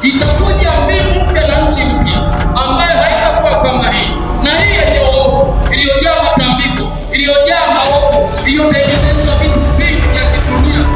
itakuja mbingu mpya na nchi mpya ambayo haitakuwa kama hii, na hii yenye uovu, iliyojaa matambiko, iliyojaa maovu, iliyotengenezwa vitu vingi vya kidunia.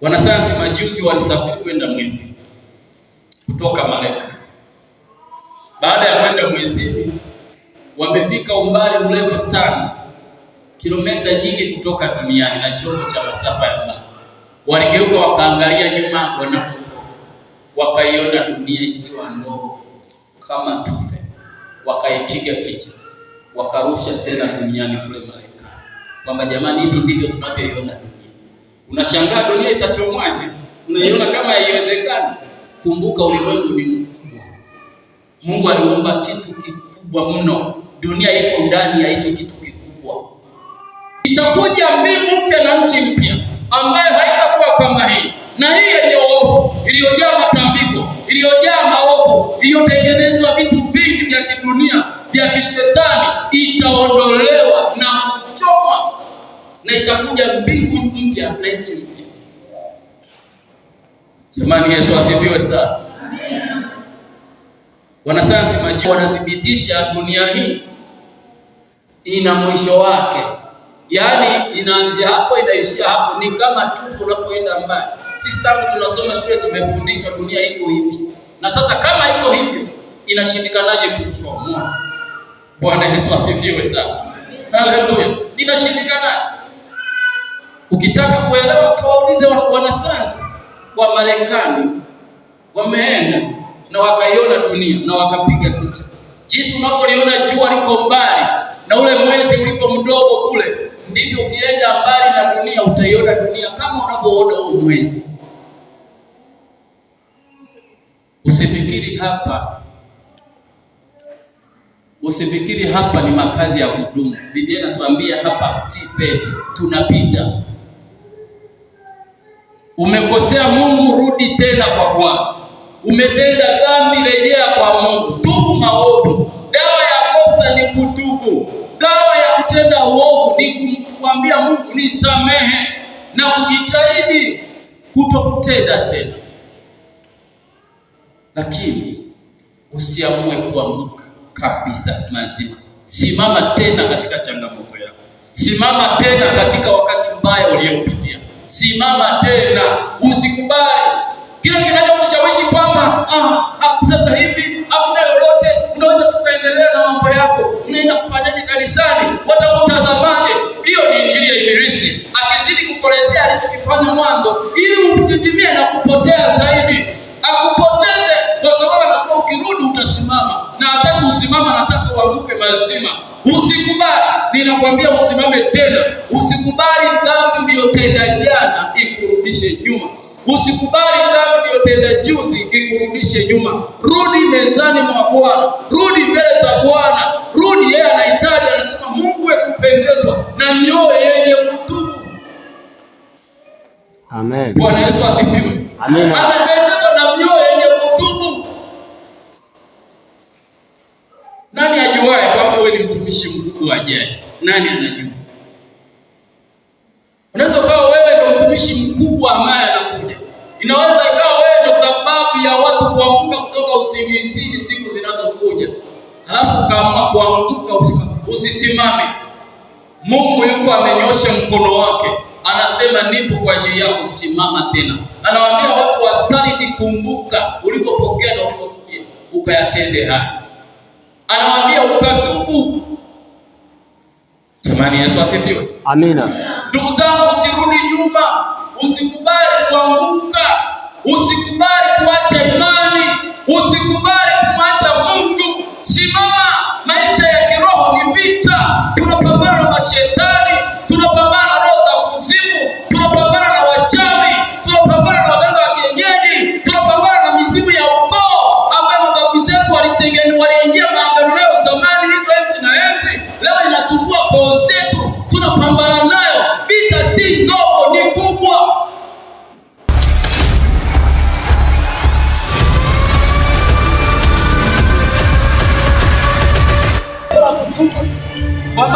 Wanasayansi majuzi walisafiri kwenda mwezi kutoka Marekani. Baada ya kwenda mwezi, wamefika umbali mrefu sana, kilomita nyingi kutoka duniani na chombo cha masafa ya mbali. Waligeuka wakaangalia nyuma wanapotoka, wakaiona dunia ikiwa ndogo kama tufe, wakaipiga picha, wakarusha tena duniani kule Marekani, kwamba jamani, hivi ndivyo tunavyoiona dunia. Unashangaa dunia itachomwaje? Unaiona kama haiwezekani. Kumbuka ulimwengu ni mkubwa. Mungu aliumba kitu kikubwa mno. Dunia iko ndani ya hicho kitu kikubwa. Itakuja mbingu mpya na nchi mpya ambayo haitakuwa kama hii, na hii yenye uovu, iliyojaa matambiko, iliyojaa maovu, iliyotengenezwa vitu vingi vya kidunia vya kishetani, itaondolewa na kuchoma, na itakuja mbingu mpya na nchi mpya. Jamani, Yesu asifiwe sana. Amen. Wanasayansi majuzi wanathibitisha dunia hii ina mwisho wake. Yaani inaanzia hapo inaishia hapo, ni kama tufu unapoenda mbali. Sisi tangu tunasoma shule tumefundishwa dunia iko hivi. Na sasa kama iko hivyo, inashindikanaje kuchomwa? Bwana Yesu asifiwe sana. Haleluya. Inashindikanaje? Ukitaka kuelewa, kaulize wanasayansi wa Marekani. Wameenda na wakaiona dunia na wakapiga picha. Jinsi unapoliona jua liko mbali na ule mwezi ulipo mdogo kule, ndivyo ukienda mbali na dunia utaiona dunia kama unavyoona huo mwezi. Usifikiri hapa ni makazi ya kudumu. Biblia inatuambia hapa si peto, tunapita. Umekosea Mungu, rudi tena kwa Bwana. Umetenda dhambi, rejea kwa Mungu, tubu maovu. Dawa ya kosa ni kutubu. Dawa ya kutenda uovu ni kumwambia Mungu nisamehe na kujitahidi kutokutenda tena. Lakini usiamue kuanguka kabisa mazima. Simama tena katika changamoto yako. Simama tena katika wakati mbaya uliopitia. Simama tena, usikubali kile kinachokushawishi kwamba sasa hivi hamna lolote, unaweza tukaendelea na mambo yako. Unaenda kufanyaje kanisani? Watakutazamaje? Hiyo ni injili ya Ibilisi akizidi kukolezea alichokifanya mwanzo ili udidimie na kupotea zaidi. Akupoteze kwa sababu anakuwa ukirudi utasimama, na hataki usimama, anataka uanguke mazima. Usikubali, ninakwambia usimame tena. Usikubali dhambi uliyotenda jana ikurudi. ikurudishe nyuma. Usikubali dhambi uliyotenda juzi ikurudishe nyuma. Rudi mezani mwa Bwana, rudi mbele za Bwana, rudi. Yeye anahitaji, anasema Mungu wetu pendezwa na mioyo yenye kutubu. Amen. Bwana Yesu asifiwe. Amen. Anapendezwa na mioyo yenye kutubu. Nani ajuaye kwamba wewe ni mtumishi mkubwa ajaye? Nani anajua? Unaweza ukawa wewe ndio mtumishi mkubwa ambaye anakuja. Inaweza ikawa wewe ndio sababu ya watu kuanguka kutoka usingizini siku zinazokuja. Halafu ukaamua kuanguka, usisimame. Mungu yuko amenyosha mkono wake, anasema nipo kwa ajili yako, simama tena. Anawaambia watu wa Sardi, kumbuka ulipopokea na uliposikia, ukayatende haya. Anawaambia ukatubu. Jamani, Yesu asifiwe. Amina. Ndugu zangu, usirudi nyuma, usikubali kuanguka, usikubali kuacha imani, usikubali kumwacha Mungu. Simama. Maisha ya kiroho ni vita. Tunapambana na mashetani, tunapambana na roho za kuzimu, tunapambana na wachawi, tunapambana na waganga wa kienyeji, tunapambana na mizimu ya ukoo ambayo mababu zetu waliingia maagano leo zamani, hizo enzi na enzi, leo inasumbua koo zetu. Tunapambana nayo. Vita si ndogo, ni kubwa. Kwa